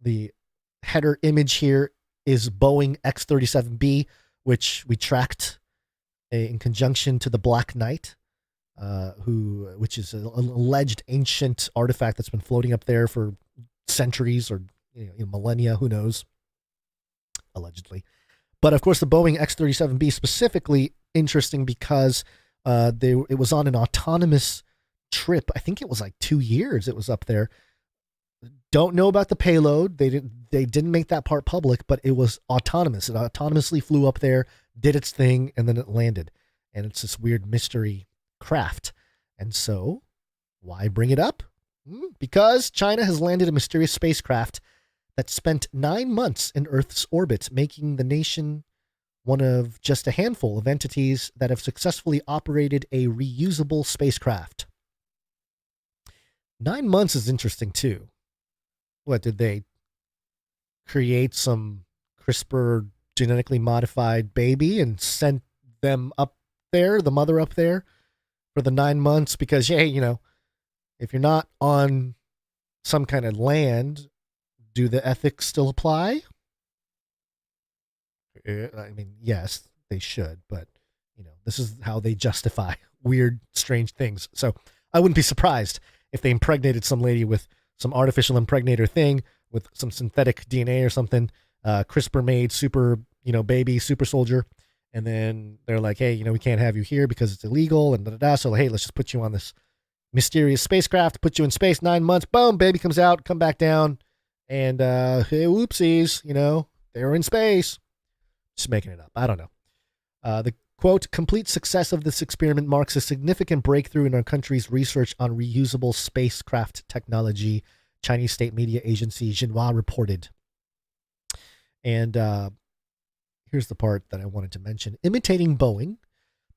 The header image here is Boeing X-37B, which we tracked in conjunction to the Black Knight, which is an alleged ancient artifact that's been floating up there for centuries or millennia, who knows, allegedly. But of course, the Boeing X-37B specifically interesting because it was on an autonomous trip. I think it was like 2 years it was up there. Don't know about the payload. They didn't make that part public, but it was autonomous. It autonomously flew up there, did its thing, and then it landed. And it's this weird mystery craft. And so, why bring it up? Because China has landed a mysterious spacecraft that spent 9 months in Earth's orbit, making the nation one of just a handful of entities that have successfully operated a reusable spacecraft. 9 months is interesting too. What, did they create some CRISPR genetically modified baby and sent them up there, the mother up there, for the 9 months? Because, hey, if you're not on some kind of land, do the ethics still apply? I mean, yes, they should, but, this is how they justify weird, strange things. So I wouldn't be surprised if they impregnated some lady with some artificial impregnator thing with some synthetic DNA or something, CRISPR made super, baby, super soldier. And then they're like, hey, we can't have you here because it's illegal and da-da-da. So, hey, let's just put you on this mysterious spacecraft, put you in space, 9 months, boom, baby comes out, come back down. And, hey, whoopsies, they were in space. Just making it up. I don't know. The quote, complete success of this experiment marks a significant breakthrough in our country's research on reusable spacecraft technology, Chinese state media agency Xinhua reported. And here's the part that I wanted to mention. Imitating Boeing,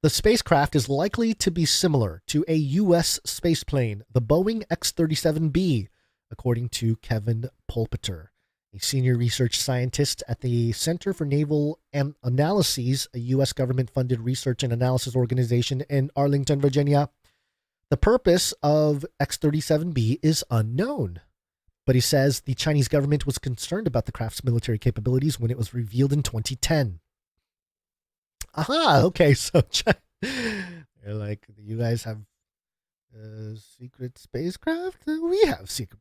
the spacecraft is likely to be similar to a U.S. spaceplane, the Boeing X-37B, according to Kevin Pulpeter, a senior research scientist at the Center for Naval Analyses, a U.S. government-funded research and analysis organization in Arlington, Virginia. The purpose of X-37B is unknown, but he says the Chinese government was concerned about the craft's military capabilities when it was revealed in 2010. Aha, okay, so they're like, you guys have secret spacecraft? We have secret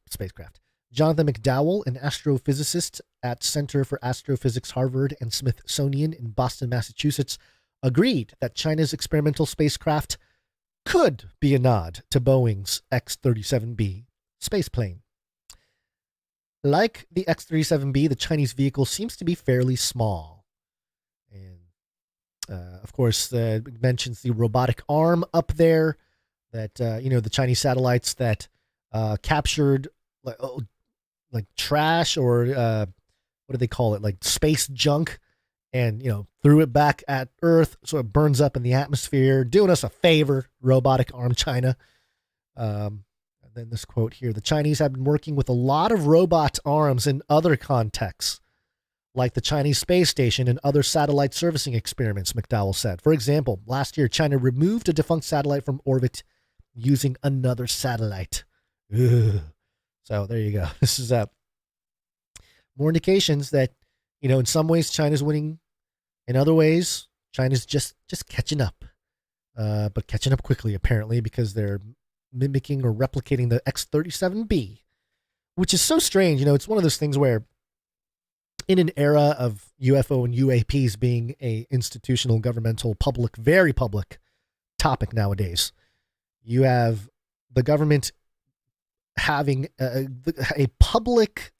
spacecraft. Jonathan McDowell, an astrophysicist at Center for Astrophysics, Harvard and Smithsonian in Boston, Massachusetts, agreed that China's experimental spacecraft could be a nod to Boeing's X-37B spaceplane. Like the X-37B, the Chinese vehicle seems to be fairly small. And, of course, it mentions the robotic arm up there that, the Chinese satellites that captured like trash or what do they call it? Like space junk, and threw it back at Earth so it burns up in the atmosphere. Doing us a favor, robotic arm China. And then this quote here: the Chinese have been working with a lot of robot arms in other contexts, like the Chinese space station and other satellite servicing experiments, McDowell said. For example, last year China removed a defunct satellite from orbit using another satellite. Ugh. So there you go. This is more indications that, in some ways China's winning. In other ways, China's just catching up. But catching up quickly, apparently, because they're mimicking or replicating the X-37B, which is so strange. It's one of those things where in an era of UFO and UAPs being a institutional, governmental, public, very public topic nowadays, you have the government having a public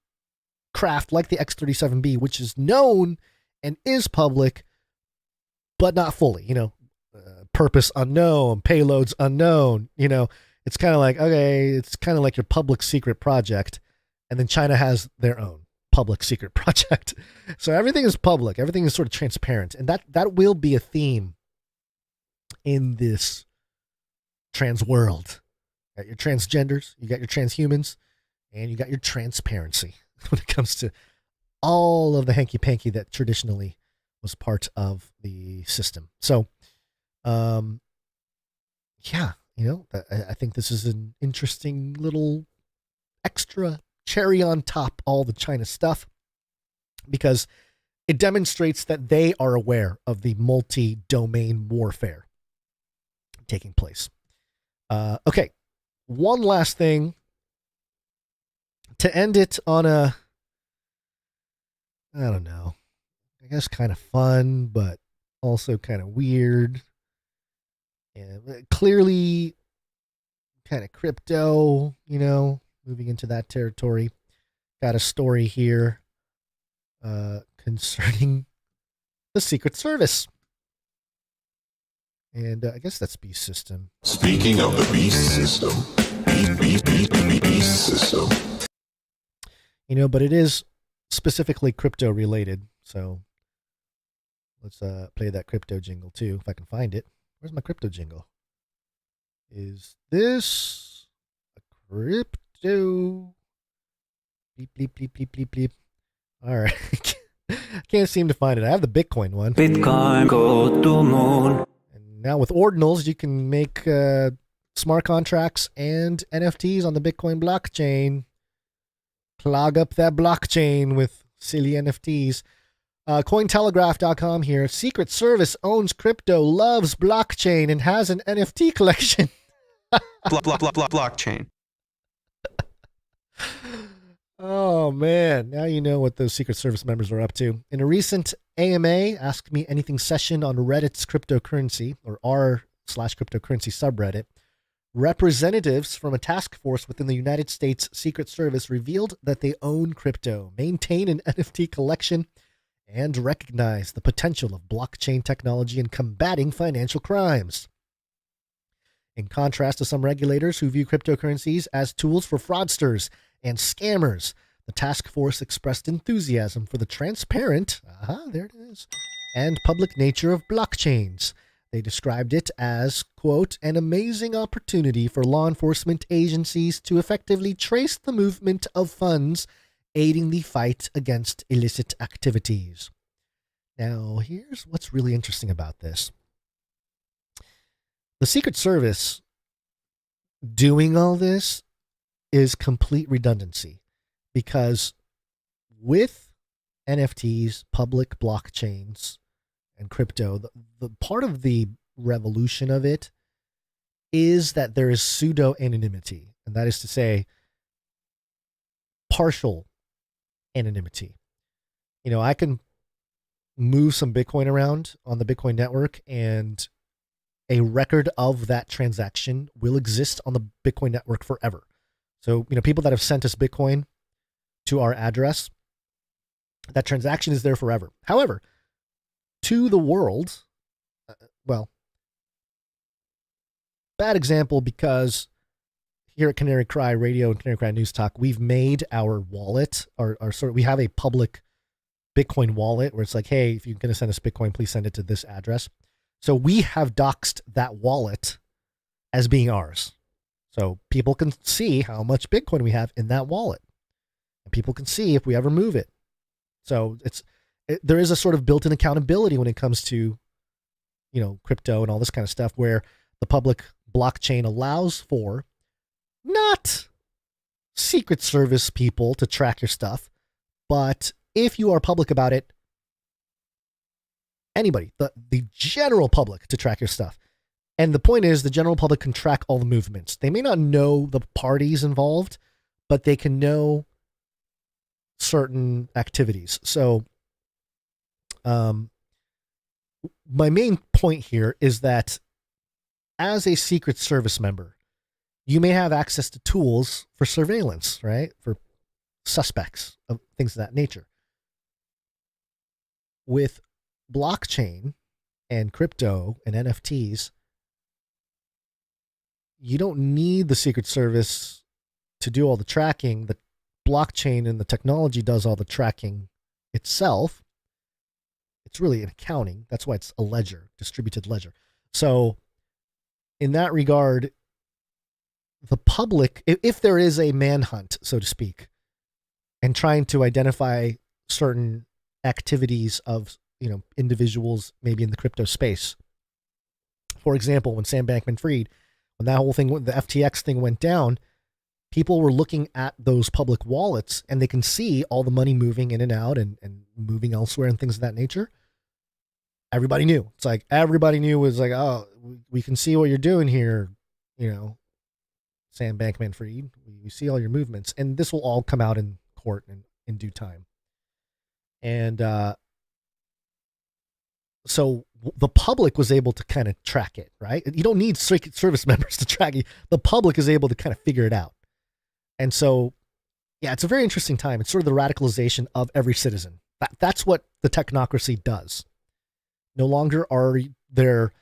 craft like the X-37B, which is known and is public, but not fully, purpose unknown, payloads unknown, it's kind of like, okay, it's kind of like your public secret project. And then China has their own public secret project. So everything is public. Everything is sort of transparent. And that will be a theme in this trans world. You got your transgenders, you got your transhumans, and you got your transparency when it comes to all of the hanky-panky that traditionally was part of the system. So, yeah, I think this is an interesting little extra cherry on top all the China stuff, because it demonstrates that they are aware of the multi-domain warfare taking place. Okay, one last thing to end it on a, I don't know, I guess kind of fun, but also kind of weird. And clearly kind of crypto, moving into that territory. Got a story here concerning the Secret Service. And I guess that's Beast System. Speaking of the Beast System, Beast System. But it is specifically crypto related. So let's play that crypto jingle too, if I can find it. Where's my crypto jingle? Is this a crypto? Bleep, bleep, bleep, bleep, bleep, bleep. All right. Can't seem to find it. I have the Bitcoin one. Bitcoin go to moon. And now with ordinals, you can make smart contracts and NFTs on the Bitcoin blockchain. Clog up that blockchain with silly NFTs. Cointelegraph.com here. Secret Service owns crypto, loves blockchain, and has an NFT collection. Blockchain. Oh, man. Now you know what those Secret Service members are up to. In a recent AMA, Ask Me Anything session on Reddit's cryptocurrency, or r/cryptocurrency subreddit, representatives from a task force within the United States Secret Service revealed that they own crypto, maintain an NFT collection, and recognize the potential of blockchain technology in combating financial crimes. In contrast to some regulators who view cryptocurrencies as tools for fraudsters and scammers, the task force expressed enthusiasm for the transparent, there it is, and public nature of blockchains. They described it as, quote, an amazing opportunity for law enforcement agencies to effectively trace the movement of funds, aiding the fight against illicit activities. Now, here's what's really interesting about this. The Secret Service doing all this is complete redundancy, because with NFTs, public blockchains, and crypto, the part of the revolution of it is that there is pseudo anonymity, and that is to say, partial anonymity. I can move some Bitcoin around on the Bitcoin network, and a record of that transaction will exist on the Bitcoin network forever. So, people that have sent us Bitcoin to our address, that transaction is there forever. However, to the world, bad example, because here at Canary Cry Radio and Canary Cry News Talk, we've made our wallet, we have a public Bitcoin wallet where it's like, hey, if you're going to send us Bitcoin, please send it to this address. So we have doxed that wallet as being ours. So people can see how much Bitcoin we have in that wallet, and people can see if we ever move it. So there is a sort of built-in accountability when it comes to, crypto and all this kind of stuff, where the public blockchain allows for not Secret Service people to track your stuff, but if you are public about it, anybody, the general public, to track your stuff. And the point is, the general public can track all the movements. They may not know the parties involved, but they can know certain activities. So, my main point here is that as a Secret Service member, you may have access to tools for surveillance, right? For suspects of things of that nature. With blockchain and crypto and NFTs, you don't need the Secret Service to do all the tracking. The blockchain and the technology does all the tracking itself. It's really an accounting. That's why it's a ledger, distributed ledger. So in that regard, the public, if there is a manhunt, so to speak, and trying to identify certain activities of, individuals maybe in the crypto space. For example, when Sam Bankman-Fried, when that whole thing, the FTX thing went down, people were looking at those public wallets and they can see all the money moving in and out and moving elsewhere and things of that nature. Everybody knew. It's like everybody knew was like, oh, we can see what you're doing here, Sam Bankman-Fried. We see all your movements, and this will all come out in court in due time. And so the public was able to kind of track it, right? You don't need Secret Service members to track it. The public is able to kind of figure it out. And so, yeah, it's a very interesting time. It's sort of the radicalization of every citizen. That's what the technocracy does. No longer are there,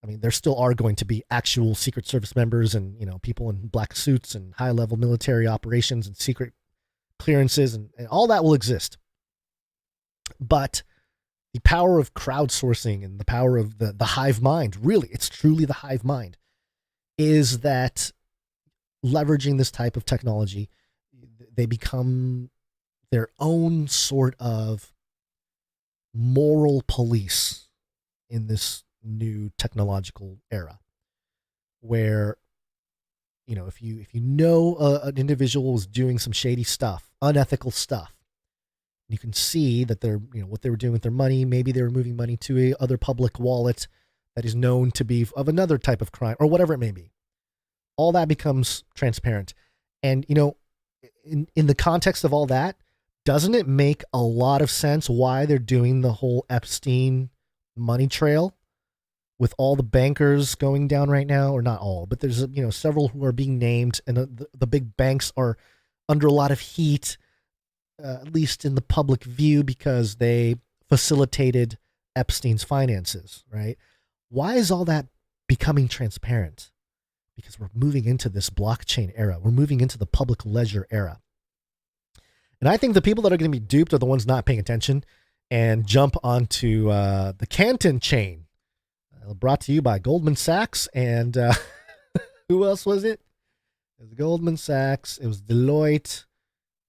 there still are going to be actual Secret Service members and, people in black suits and high-level military operations and secret clearances and all that will exist. But the power of crowdsourcing and the power of the hive mind, really, it's truly the hive mind, is that leveraging this type of technology, they become their own sort of moral police in this new technological era, where if you know an individual is doing some shady stuff, unethical stuff, you can see that they're what they were doing with their money. Maybe they were moving money to a other public wallet that is known to be of another type of crime or whatever it may be. All that becomes transparent, and in the context of all that, doesn't it make a lot of sense why they're doing the whole Epstein money trail with all the bankers going down right now? Or not all, but there's several who are being named, and the big banks are under a lot of heat, at least in the public view, because they facilitated Epstein's finances, right? Why is all that becoming transparent? Because we're moving into this blockchain era. We're moving into the public ledger era. And I think the people that are going to be duped are the ones not paying attention and jump onto the Canton chain, brought to you by Goldman Sachs. And who else was it? It was Goldman Sachs. It was Deloitte.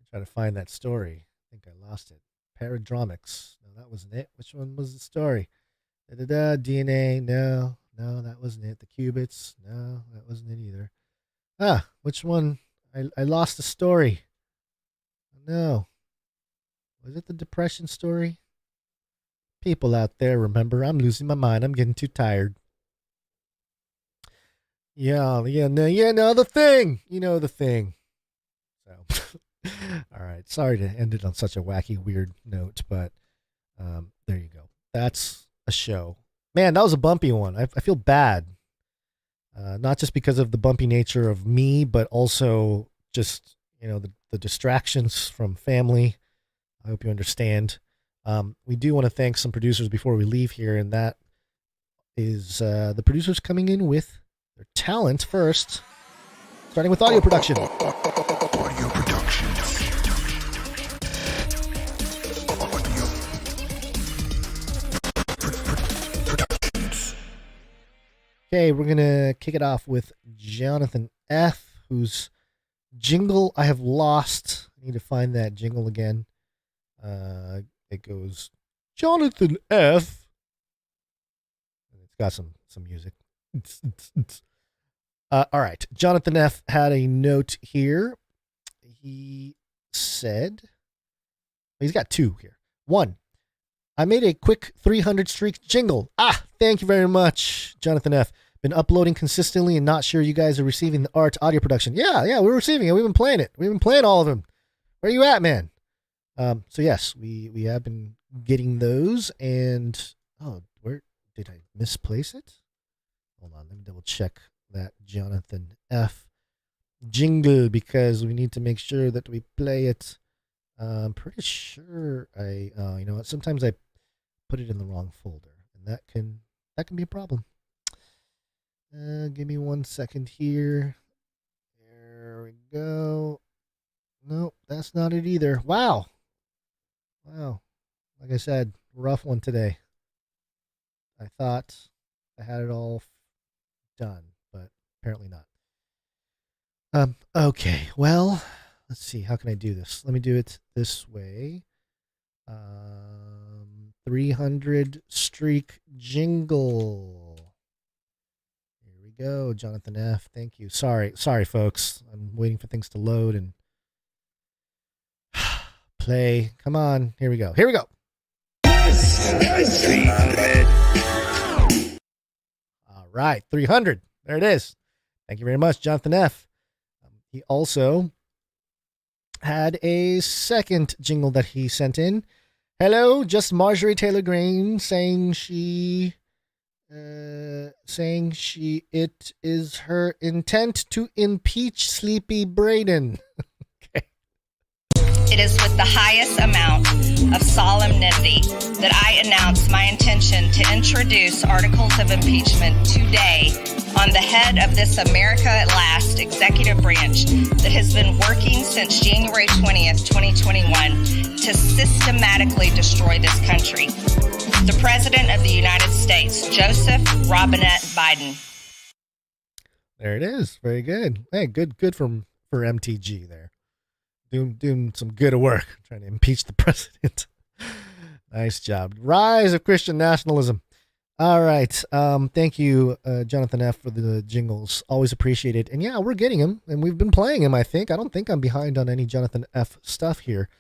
I'm trying to find that story. I think I lost it. Paradromics. No, that wasn't it. Which one was the story? DNA. No, that wasn't it. The qubits. No, that wasn't it either. Which one? I lost the story. No. Was it the depression story? People out there, remember, I'm losing my mind. I'm getting too tired. No, the thing. The thing. So, all right. Sorry to end it on such a wacky, weird note, but there you go. That's a show. Man, that was a bumpy one. I feel bad. Not just because of the bumpy nature of me, but also just, the distractions from family. I hope you understand. We do want to thank some producers before we leave here, and that is the producers coming in with their talent first, starting with audio production. Audio production. Okay, we're going to kick it off with Jonathan F., whose jingle I have lost. I need to find that jingle again. It goes, Jonathan F. And it's got some music. All right. Jonathan F. had a note here. He said, he's got two here. One, I made a quick 300 streak jingle. Thank you very much, Jonathan F. Been uploading consistently and not sure you guys are receiving the art audio production. Yeah, we're receiving it. We've been playing it. We've been playing all of them. Where are you at, man? So yes, we have been getting those, and where did I misplace it? Hold on, let me double check that Jonathan F. jingle, because we need to make sure that we play it. I'm pretty sure you know what? Sometimes I put it in the wrong folder, and that can be a problem. Give me 1 second here. There we go. Nope, that's not it either. Wow. Like I said, rough one today. I thought I had it all done, but apparently not. Okay, well, let's see. How can I do this? Let me do it this way. 300 streak jingle. Here we go, Jonathan F. Thank you. Sorry, folks. I'm waiting for things to load and play. Come on. Here we go. All right, 300. There it is. Thank you very much, Jonathan F. He also had a second jingle that he sent in. Hello, just Marjorie Taylor Greene saying it is her intent to impeach Sleepy Braden. Okay. It is with the highest amount of solemnity that I announce my intention to introduce articles of impeachment today on the head of this America at Last executive branch that has been working since January 20th, 2021 to systematically destroy this country. The President of the United States, Joseph Robinette Biden. There it is. Very good. Hey, good for MTG there. Doing some good work trying to impeach the president. Nice job. Rise of Christian nationalism. All right. Thank you, Jonathan F., for the jingles. Always appreciate it. And yeah, we're getting him, and we've been playing him, I think. I don't think I'm behind on any Jonathan F. stuff here.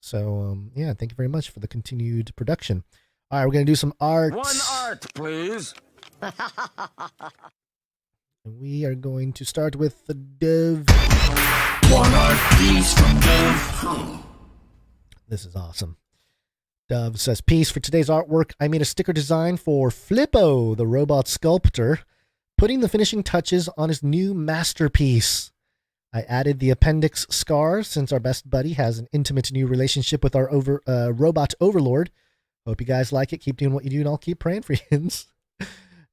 So, yeah, thank you very much for the continued production. All right, we're going to do some art. One art, please. And we are going to start with the Dove. One art, please, from Dove. This is awesome. Dove says, peace. For today's artwork, I made a sticker design for Flippo, the robot sculptor, putting the finishing touches on his new masterpiece. I added the appendix scar since our best buddy has an intimate new relationship with our robot overlord. Hope you guys like it. Keep doing what you do, and I'll keep praying for you.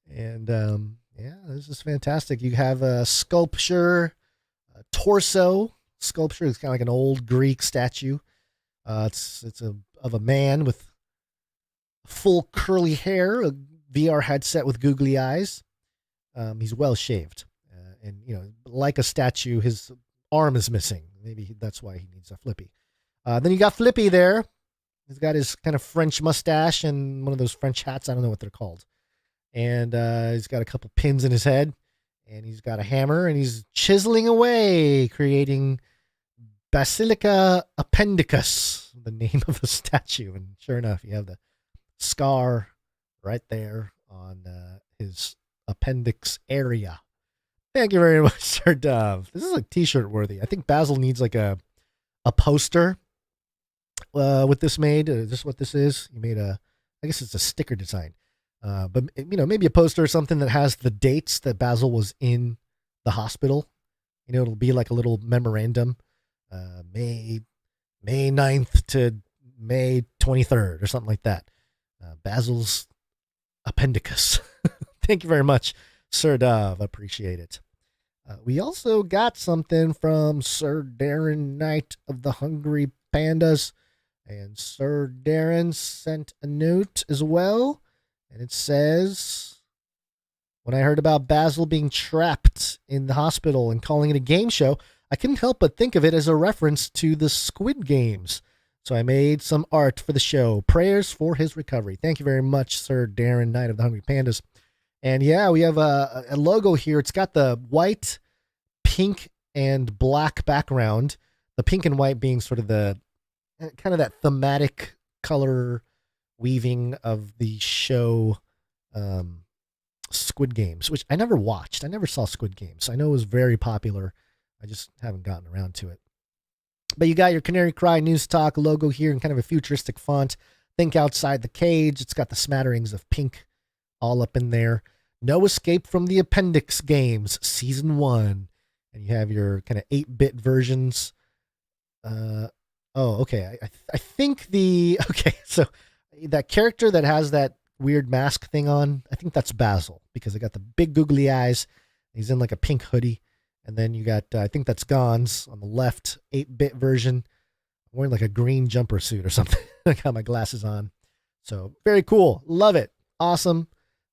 And yeah, this is fantastic. You have a sculpture, a torso sculpture. It's kind of like an old Greek statue. It's of a man with full curly hair, a VR headset with googly eyes. He's well shaved, and like a statue, his arm is missing. Maybe that's why he needs a flippy. Then you got Flippy there. He's got his kind of French mustache and one of those French hats. I don't know what they're called. And he's got a couple pins in his head, and he's got a hammer, and he's chiseling away, creating Basilica Appendicus, the name of the statue. And sure enough, you have the scar right there on his appendix area. Thank you very much, Sir Dove. This is like t-shirt worthy. I think Basil needs like a poster with this made. Is this what this is? You made I guess it's a sticker design. But maybe a poster or something that has the dates that Basil was in the hospital. It'll be like a little memorandum. May 9th to May 23rd or something like that. Basil's appendicus. Thank you very much, Sir Dove. Appreciate it. We also got something from Sir Darren Knight of the Hungry Pandas. And Sir Darren sent a note as well. And it says, when I heard about Basil being trapped in the hospital and calling it a game show, I couldn't help but think of it as a reference to the Squid Games. So I made some art for the show. Prayers for his recovery. Thank you very much, Sir Darren Knight of the Hungry Pandas. And yeah, we have a logo here. It's got the white, pink, and black background. The pink and white being sort of the kind of that thematic color weaving of the show Squid Games, which I never watched. I never saw Squid Games. I know it was very popular. I just haven't gotten around to it. But you got your Canary Cry News Talk logo here in kind of a futuristic font. Think outside the cage. It's got the smatterings of pink all up in there. No Escape from the Appendix Games, Season 1. And you have your kind of 8-bit versions. Okay. I think so that character that has that weird mask thing on, I think that's Basil, because they got the big googly eyes. He's in like a pink hoodie. And then you got, I think that's Gons on the left, 8-bit version. I'm wearing like a green jumper suit or something. I got my glasses on. So very cool. Love it. Awesome.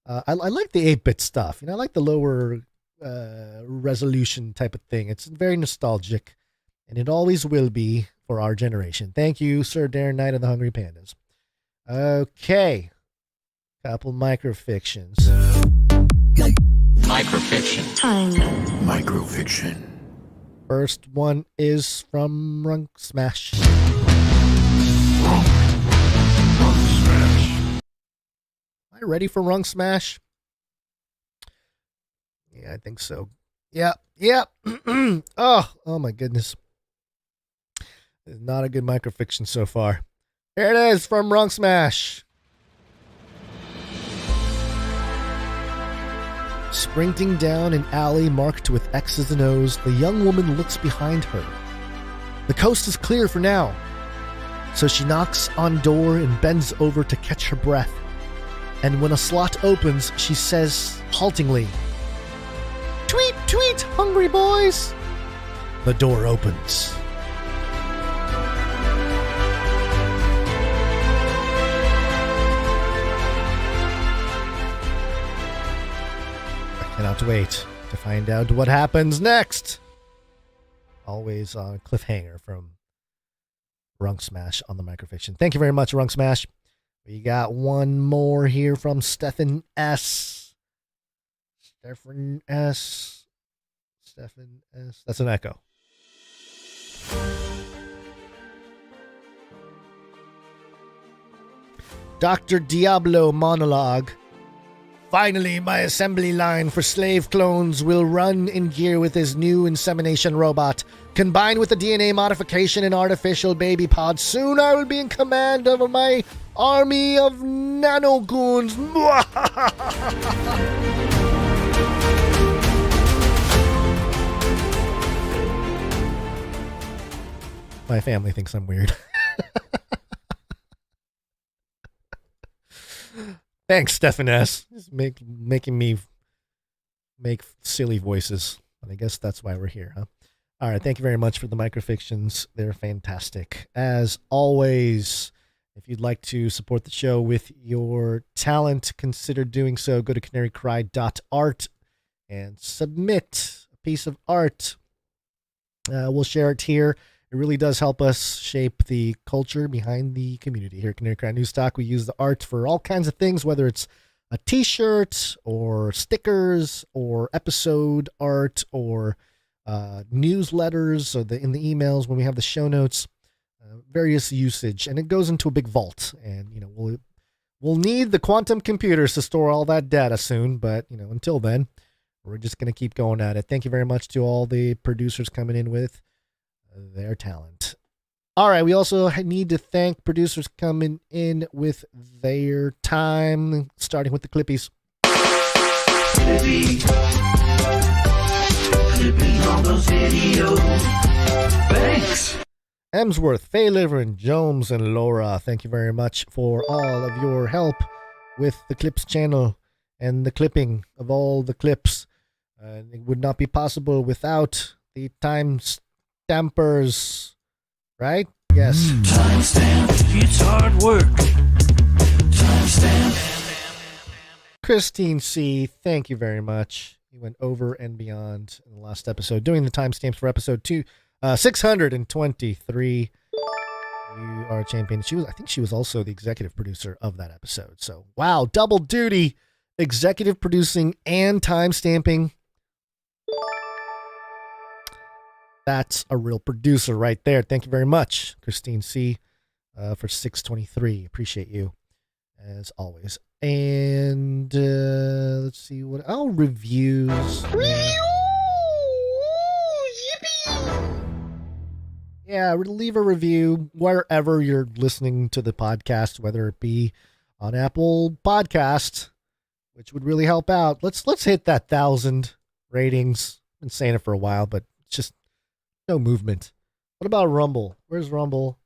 I like the 8-bit stuff. I like the lower resolution type of thing. It's very nostalgic, and it always will be for our generation. Thank you, Sir Darren Knight of the Hungry Pandas. Okay. Couple microfictions. Microfiction. Time. Microfiction. First one is from Runk Smash. Am I ready for Runk Smash? Yeah, I think so. Yeah. Oh my goodness. It's not a good microfiction so far. Here it is from Runk Smash. Sprinting down an alley marked with X's and O's, the young woman looks behind her. The coast is clear for now, so she knocks on door and bends over to catch her breath. And when a slot opens, she says haltingly, "Tweet, tweet, hungry boys!" The door opens. I cannot wait to find out what happens next. Always on cliffhanger from Runk Smash on the microfiction. Thank you very much, Runk Smash. We got one more here from Stephen S. Stephen S. That's an echo. Dr. Diablo monologue. Finally, my assembly line for slave clones will run in gear with his new insemination robot. Combined with the DNA modification and artificial baby pods, soon I will be in command of my army of nanogoons. My family thinks I'm weird. Thanks, Stephen S. Just making me make silly voices. And I guess that's why we're here, huh? All right, thank you very much for the microfictions. They're fantastic. As always, if you'd like to support the show with your talent, consider doing so. Go to canarycry.art and submit a piece of art. We'll share it here. It really does help us shape the culture behind the community here at Canary Cry News Talk. We use the art for all kinds of things, whether it's a t-shirt or stickers or episode art or newsletters or in the emails when we have the show notes, various usage, and it goes into a big vault. And we'll need the quantum computers to store all that data soon, but until then, we're just going to keep going at it. Thank you very much to all the producers coming in with their talent. All right, we also need to thank producers coming in with their time, starting with the Clippies. Clippy on those videos. Thanks. Emsworth, Fayliver, and Jones, and Laura, thank you very much for all of your help with the Clips channel and the clipping of all the clips. It would not be possible without the time stampers, right? Yes. Timestamp. It's hard work. Timestamp. Christine C., thank you very much. You went over and beyond in the last episode, doing the timestamps for episode 623. You are a champion. I think she was also the executive producer of that episode. So, wow, double duty, executive producing and timestamping. That's a real producer right there. Thank you very much, Christine C., for 623. Appreciate you, as always. And let's see what... Oh, reviews. Yeah, leave a review wherever you're listening to the podcast, whether it be on Apple Podcast, which would really help out. Let's hit that 1,000 ratings. I've been saying it for a while, but it's just no movement. What about Rumble? Where's Rumble?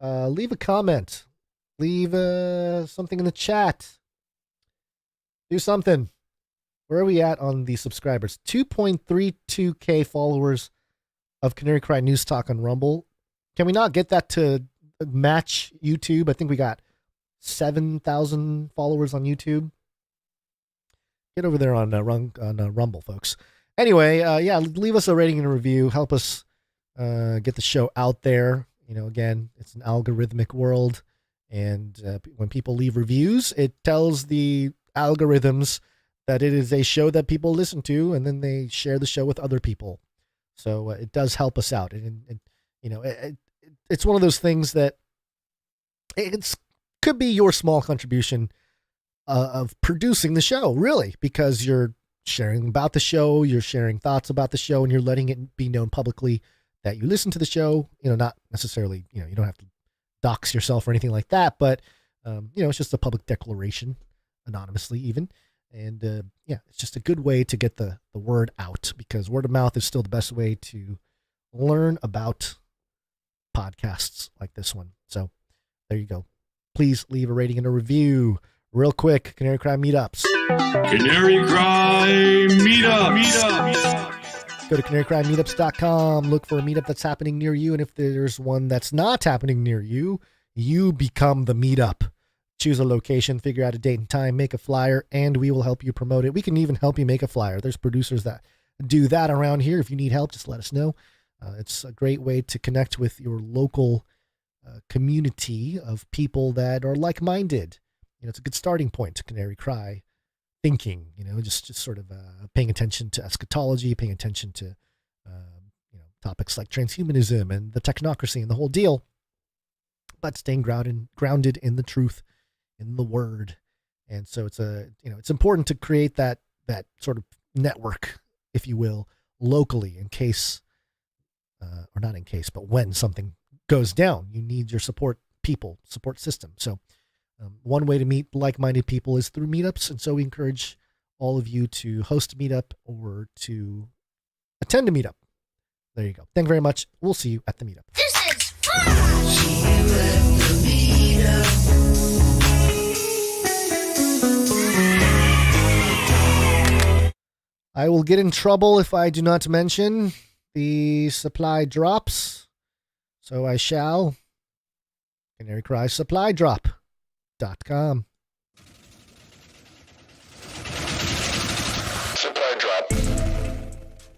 Leave a comment. Leave something in the chat. Do something. Where are we at on the subscribers? 2.32K followers of Canary Cry News Talk on Rumble. Can we not get that to match YouTube? I think we got 7,000 followers on YouTube. Get over there on Rumble, folks. Anyway, yeah, leave us a rating and a review. Help us get the show out there. Again, it's an algorithmic world. And when people leave reviews, it tells the algorithms that it is a show that people listen to, and then they share the show with other people. So it does help us out. And it's one of those things that could be your small contribution of producing the show, really, because you're sharing about the show, you're sharing thoughts about the show, and you're letting it be known publicly that you listen to the show. Not necessarily, you don't have to dox yourself or anything like that, but it's just a public declaration, anonymously even. And it's just a good way to get the word out, because word of mouth is still the best way to learn about podcasts like this one. So there you go. Please leave a rating and a review. Real quick, Canary Cry meetups. Canary Cry Meetup. Go to canarycrymeetups.com. Look for a meetup that's happening near you. And if there's one that's not happening near you, you become the meetup. Choose a location, figure out a date and time, make a flyer, and we will help you promote it. We can even help you make a flyer. There's producers that do that around here. If you need help, just let us know. It's a great way to connect with your local community of people that are like-minded. It's a good starting point to Canary Cry thinking, just sort of paying attention to eschatology, paying attention to, topics like transhumanism and the technocracy and the whole deal, but staying grounded in the truth, in the word. And so it's important to create that sort of network, if you will, locally in case, or not in case, but when something goes down, you need your support system. So one way to meet like-minded people is through meetups. And so we encourage all of you to host a meetup or to attend a meetup. There you go. Thank you very much. We'll see you at the meetup. This is fun! See you at the meetup. I will get in trouble if I do not mention the supply drops. So I shall. Canary Cry Supply Drop.com. Supply drop.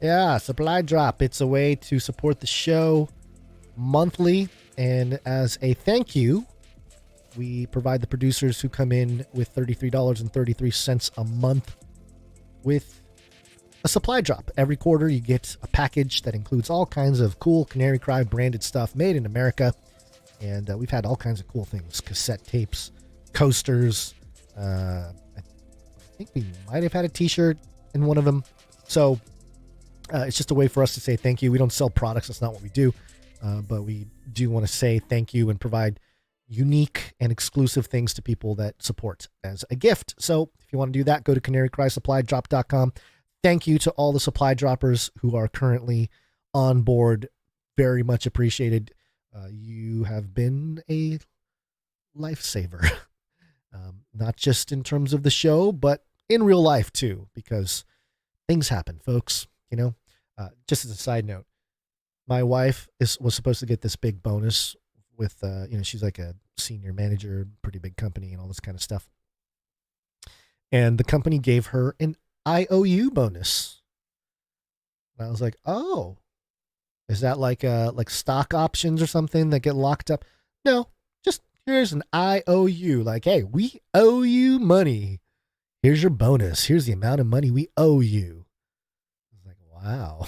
Yeah, Supply Drop. It's a way to support the show monthly. And as a thank you, we provide the producers who come in with $33.33 a month with a supply drop. Every quarter, you get a package that includes all kinds of cool Canary Cry branded stuff made in America. And we've had all kinds of cool things, cassette tapes, coasters. I think we might have had a t-shirt in one of them. So it's just a way for us to say thank you. We don't sell products. That's not what we do. But we do want to say thank you and provide unique and exclusive things to people that support as a gift. So if you want to do that, go to canarycrysupply.com. Thank you to all the supply droppers who are currently on board. Very much appreciated. You have been a lifesaver, not just in terms of the show, but in real life too, because things happen, folks. Just as a side note, my wife was supposed to get this big bonus with, she's like a senior manager, pretty big company and all this kind of stuff. And the company gave her an IOU bonus. And I was like, oh, is that like stock options or something that get locked up? No, just here's an IOU. Like, hey, we owe you money. Here's your bonus. Here's the amount of money we owe you. I was like, wow,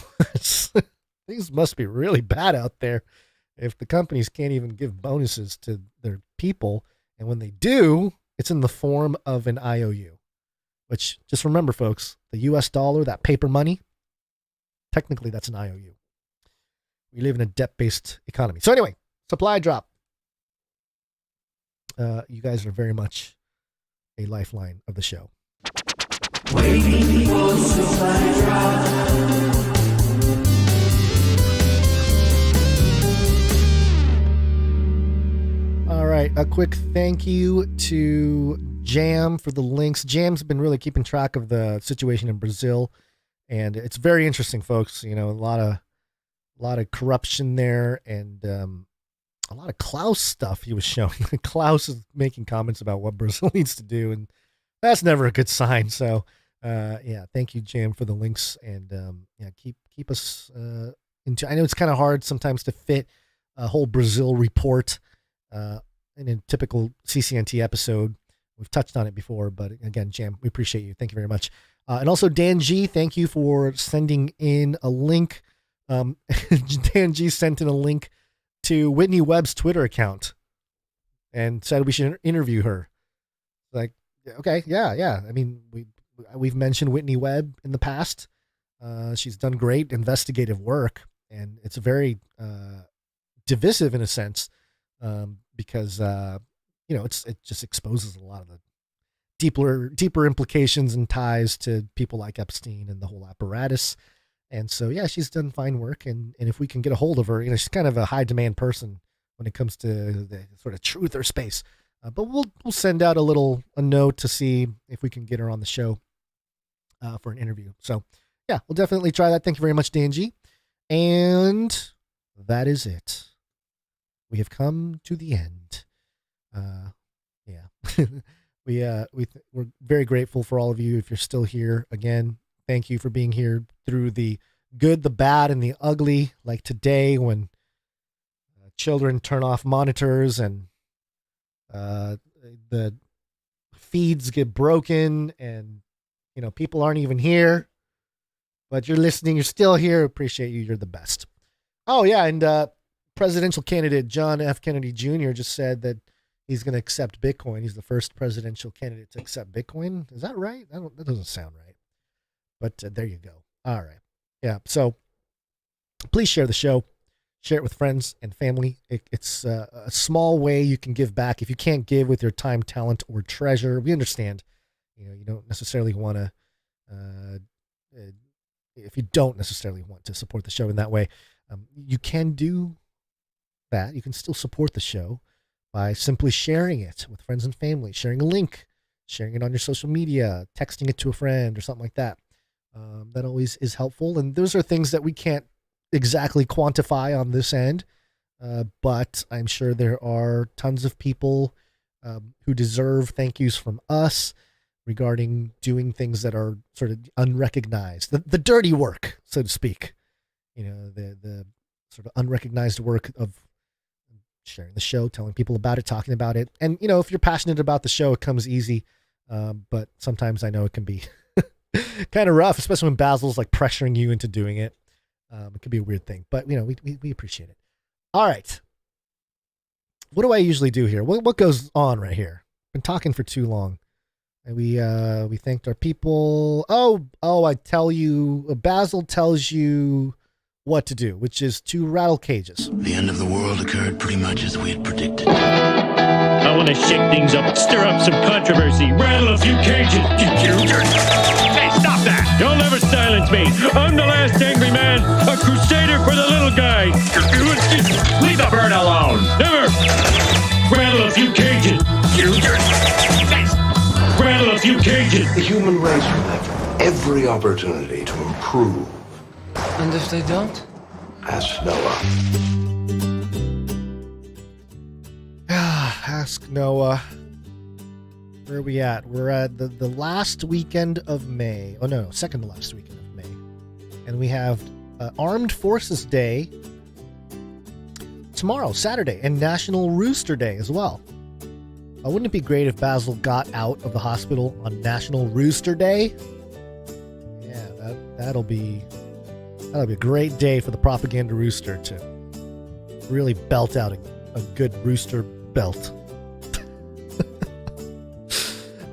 things must be really bad out there if the companies can't even give bonuses to their people. And when they do, it's in the form of an IOU, which, just remember, folks, the US dollar, that paper money, technically that's an IOU. We live in a debt-based economy. So anyway, supply drop. You guys are very much a lifeline of the show. Waiting for supply drop. All right, a quick thank you to Jam for the links. Jam's been really keeping track of the situation in Brazil, and it's very interesting, folks. A lot of corruption there, and a lot of Klaus stuff he was showing. Klaus is making comments about what Brazil needs to do, and that's never a good sign. So, thank you, Jam, for the links, and keep us into. I know it's kind of hard sometimes to fit a whole Brazil report in a typical CCNT episode we've touched on it before, but again, Jam, we appreciate you. Thank you very much. And also Dan G, thank you for sending in a link. Dan G sent in a link to Whitney Webb's Twitter account and said we should interview her. Like, okay, yeah. I mean, we've mentioned Whitney Webb in the past. She's done great investigative work, and it's very divisive in a sense, because it just exposes a lot of the deeper implications and ties to people like Epstein and the whole apparatus. And so, yeah, she's done fine work. And if we can get a hold of her, she's kind of a high demand person when it comes to the sort of truther space. But we'll send out a note to see if we can get her on the show for an interview. So, yeah, we'll definitely try that. Thank you very much, Dan G. And that is it. We have come to the end. Yeah. We're very grateful for all of you. If you're still here, again, thank you for being here through the good, the bad, and the ugly, like today when children turn off monitors and the feeds get broken and, people aren't even here, but you're listening. You're still here. Appreciate you. You're the best. Oh, yeah. And presidential candidate John F. Kennedy Jr. just said that he's going to accept Bitcoin. He's the first presidential candidate to accept Bitcoin. Is that right? That doesn't sound right. But there you go. All right. Yeah. So please share the show. Share it with friends and family. It's a small way you can give back. If you can't give with your time, talent, or treasure, we understand. You don't necessarily want to. If you don't necessarily want to support the show in that way, you can do that. You can still support the show by simply sharing it with friends and family, sharing a link, sharing it on your social media, texting it to a friend or something like that. That always is helpful. And those are things that we can't exactly quantify on this end, but I'm sure there are tons of people who deserve thank yous from us regarding doing things that are sort of unrecognized, the dirty work, so to speak. The sort of unrecognized work of sharing the show, telling people about it, talking about it. And, if you're passionate about the show, it comes easy. But sometimes I know it can be kind of rough, especially when Basil's like pressuring you into doing it. It could be a weird thing, but we appreciate it. All right. What do I usually do here? What goes on right here? Been talking for too long. And we thanked our people. Oh, I tell you, Basil tells you what to do, which is to rattle cages. The end of the world occurred pretty much as we had predicted. I want to shake things up, stir up some controversy, rattle a few cages. Hey, stop that! You'll never silence me. I'm the last angry man, a crusader for the little guy. Leave the bird alone. Never. Rattle a few cages. Rattle a few cages. The human race will have every opportunity to improve. And if they don't? Ask Noah. Ask Noah. Where are we at? We're at the last weekend of May. Oh, no, second to last weekend of May. And we have Armed Forces Day tomorrow, Saturday, and National Rooster Day as well. Wouldn't it be great if Basil got out of the hospital on National Rooster Day? Yeah, that'll be a great day for the propaganda rooster to really belt out a good rooster belt.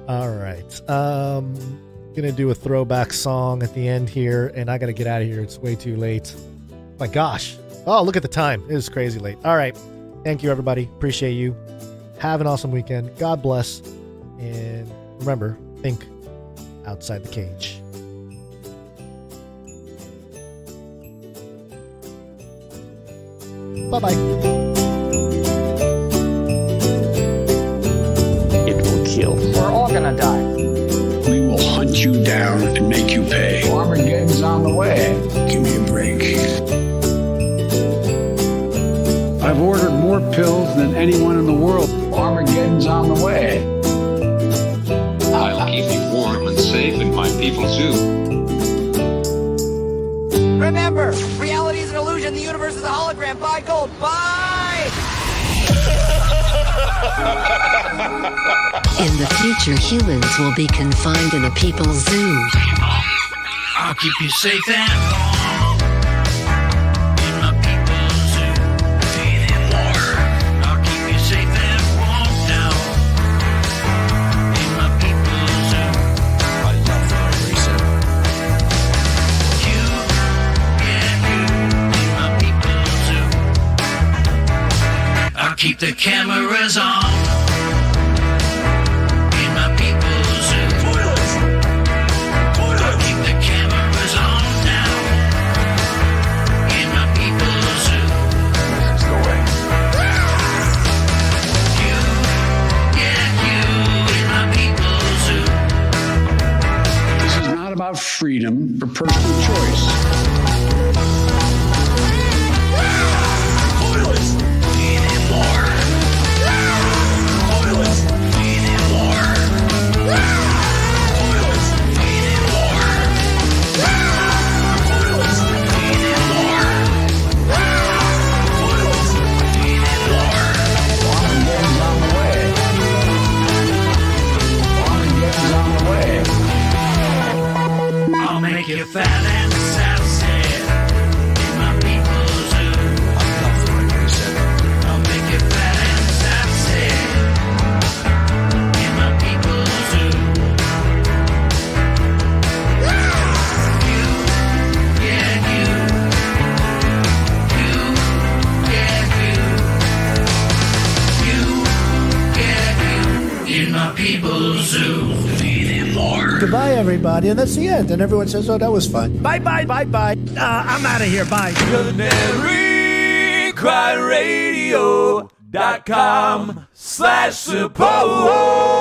All right. Gonna do a throwback song at the end here, and I gotta get out of here. It's way too late. My gosh. Oh, look at the time. It is crazy late. All right. Thank you, everybody. Appreciate you. Have an awesome weekend. God bless. And remember, think outside the cage. Bye-bye. It will kill. We're all gonna die. We will hunt you down and make you pay. Armageddon's on the way. Give me a break. I've ordered more pills than anyone in the world. Armageddon's on the way. I'll keep you warm and safe in my people's zoo. Remember, reality is an illusion. The universe is a hologram. Buy gold. Bye! In the future, humans will be confined in a people's zoo. I'll keep you safe and warm in my people's zoo. Feeding more. I'll keep you safe and warm now in my people's zoo. I love that reason. You and you in my people's zoo. I'll keep the cameras on. About freedom for personal choice. Toilets! Feeding more. Toilets! Feeding more. Toilets! Feeding more. Toilets! Feeding more. Toilets! Feeding more. Armageddon's on the way. Armageddon's on the way. I'll make you fat and sassy in my people's zoo. I love the way you said it. I'll make you fat and sassy in my people's zoo. You, yeah, you. You, yeah, you. You, yeah, you. In my people's zoo. Feeding more. Goodbye, everybody, and that's the end. And everyone says, "Oh, that was fun." Bye, bye, bye, bye. I'm out of here. Bye. Canary Cry Radio.com/support.